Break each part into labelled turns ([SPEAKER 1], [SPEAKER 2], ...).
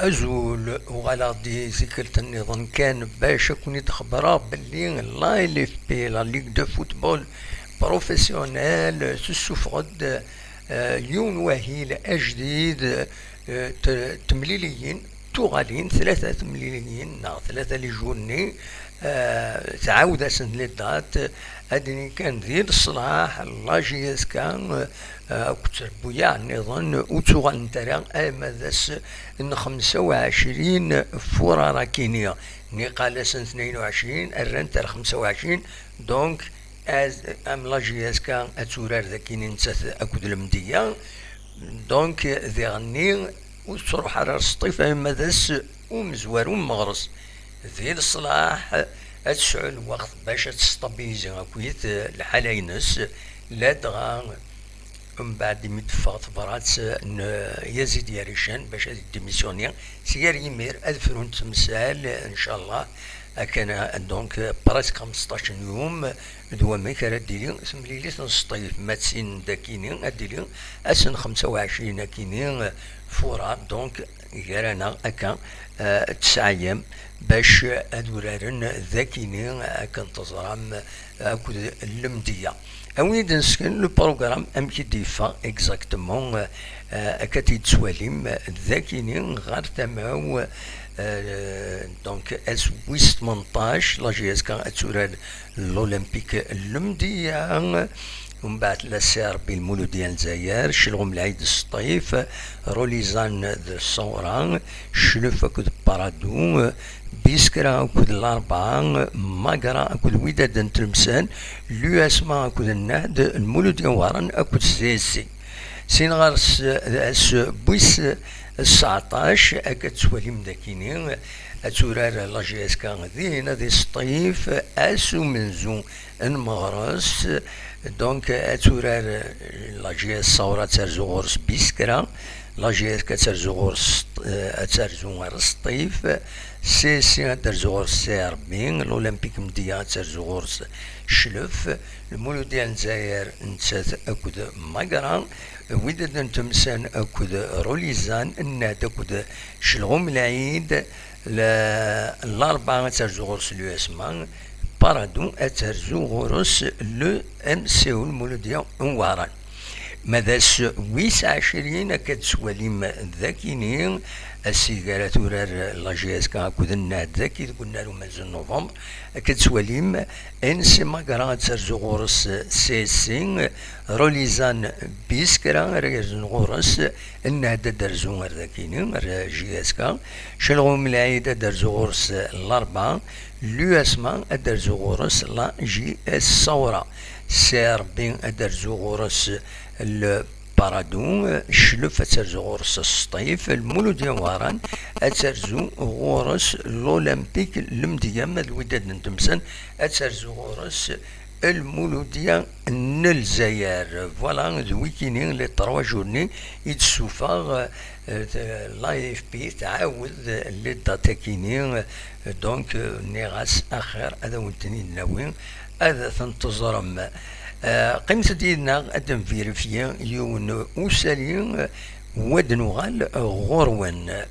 [SPEAKER 1] أزول وغالي ذكرت النظام كان باش كوني تخبره باللي لا إليف بي لا ليغ دو فوتبول بروفيسيونيل سوفغد يون وهيل أجديد تمليليين توغالين ثلاثة تمليليين ثلاثة لي جورني تعاود اسن للدات ادني كان ديال الصلاح لا جي اس كان كتر بويا النظام وتوغال نترا ماذاس ان 25 فورا راكينيا نقال سنة 22 الرنت 25 دونك از ام لا جي اس كان اتورار ذاكين نتاث اكود المدية دونك ذي غني وتروح على السطيفة ماذاس ومزوار ومغرس ذي الصلاح تسعى الوقت باش تستابيزي اكويت الحلاينس لا دغا من بعد متفق تبرات يزيد ياريشان باش ديميسيونير سيار يمير الفرون تمثال ان شاء الله كان دونك براسك 15 يوم دوا ما كان ديلي سمليلي تنسطيف ماتسين داكيني اديلي اسن 25 كيني فورا دونك غيرنا اكا 9 ايام باش ادورارن ذاكيني اكا تزرام اكود المديه اوين نسكن لو بروغرام ام كي ديفا اكزاكتومون اكاتي تسواليم ذاكيني غير تماو دونك اس 18 لا جي اس كان اتورار الاولمبيك المديه ومن بعد لا سير بالمولود ديال الجزائر شلغم العيد السطيف روليزان ذا صوران شلوف اكود بارادو بيسكرا اكود الاربعة ماقرا اكود وداد تلمسان لو اسما اكود النهد المولود ديال وارن اكود سيسي سينغارس اس بويس 19 اكاد سواليم داكيني اتورار لا جي اس كان ذينا ذي السطيف اسو منزو المغرس دونك اتورار لا جي اس صورة ترزو غورس بيسكرا لا جي اس كترزو غورس ترزو السطيف سي سي ترزو غورس سي ربين الاولمبيك مديا ترزو غورس شلف المولود ديال الجزائر نتسات اكود ماقرا وداد تمسان اكود روليزان الناد اكود شلغوم العيد الاربعة ترزو غورس لو اسمان بارادو اترزو غورس لو ام سي او المولود ديال واران ماذاس 29 كتسواليم ذاكينين السيجارة تورار لا جي اس كا كود الناد ذاكي قلنا له مازال نوفمبر كتسواليم انسي ماكرا ترزو غورس سيسين روليزان بيسكرا ريزن غورس الناد درزو ذاكينين جي اس كا شلغوم العيد درزو غورس الاربعة لو اسما درزو غورس لا جي اس صورة سير بين درزو غورس البارادو شلف اترزو غورس السطيف المولود ديال واران اترزو غورس الاولمبيك المديه مال الوداد نتمسن اترزو غورس المولود ديال الجزائر فوالا الويكينين لي 3 جورني يتسوفا لا اف بي تعاود لي داتاكينين دونك نيغاس اخر هذا ونتني ناويين هذا تنتظرم قيمة ديالنا ادم فيريفيا يون اوسالين ودنوغال غروان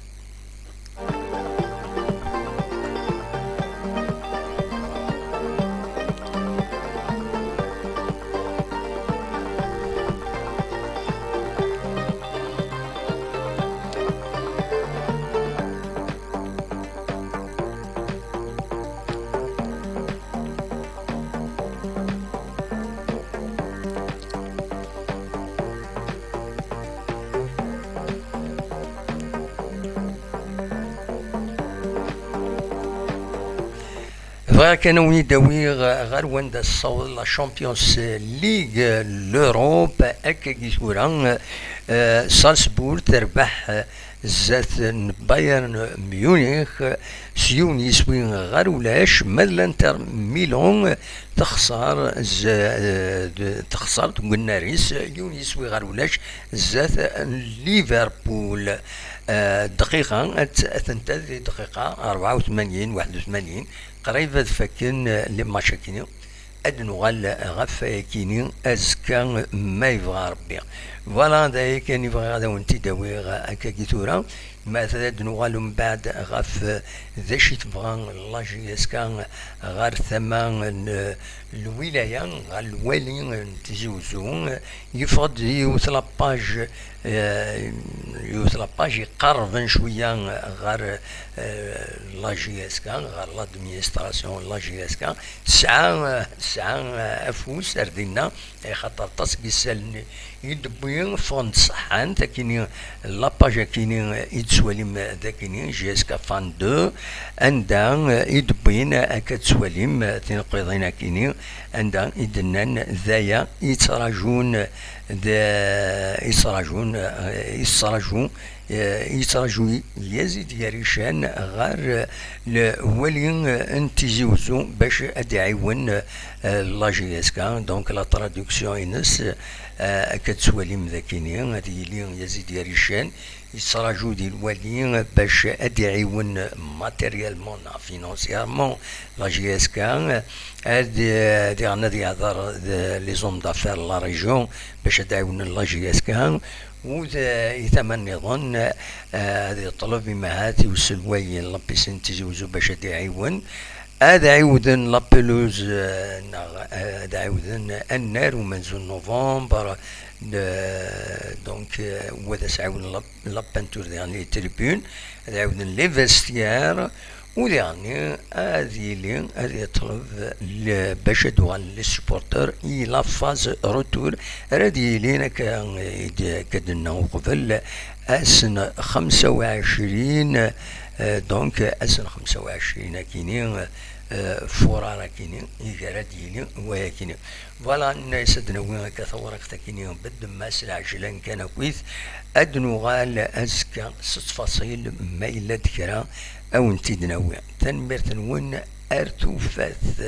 [SPEAKER 1] كان ويداوي غير وند الصوت لا شامبيونز ليغ لوروب هكا كيسورا سالزبور تربح زات بايرن ميونخ سيوني سوين غير ولاش مالانتر ميلون تخسر قلنا ريس يوني سوي غير ولاش زات ليفربول دقيقة تنتهي دقيقة 84 81 قريبة فكن لما شاكيني أدنوغال غفا كيني أزكا ما يبغى ربي فوالا دايا كان يبغى غادا ونتي داوي هكا كيتورا مثلا نغالو من بعد غاف ذا شي تبغى لاجي اسكان غار ثمان الولاية غار الوالي تزوزو يفقد يوث لاباج يقرب شوية غار لاجي اسكان غار لادمينستراسيون لاجي اسكان ساعة افوس اردينا خاطر تصقي سالني يدبوين فوند صحان تاكيني لاباج كيني يتسواليم ذاكيني جي اسكا فان دو عندها يدبوين اكا تسواليم تنقيضين كيني عندها يدنان ذايا يتراجون يتراجو يزيد يريشان غار الولي انتيزيوزو باش ادعيون لاجي اسكا دونك لا تراديكسيون ينس كتسواليم ذاكيني هادي لي يزيد يريشان يتراجو ديال الولي باش ادعيون ماتيريالمون فينونسيامون لاجي اسكا هادي غانا يهضر لي زوم دافير لا ريجيون باش ادعيون لاجي اسكا ويتمنى ظن هذه الطلب مهاتي والسلوي لابيسين تزوزو باش يعيون هذا عيودن لابلوز هذا عيودن النار ومنزل نوفمبر دونك وهذا سعاون لابنتور يعني تريبون هذا عيودن لي فيستيار ويعني هذه طلب باش دوال لي سبورتر الى فاز روتور رادي لينا كدنا قبل اسن 25 دونك اسن 25 كينين فورا كينين يجراديني وياكيني فوالا الناس دناوين كثورة كينين بد ما سلع جلان كان كويث ادنو غال ازكا 6 ما الا ذكرى او انتي دناوين تنمير تنون ارتو فاث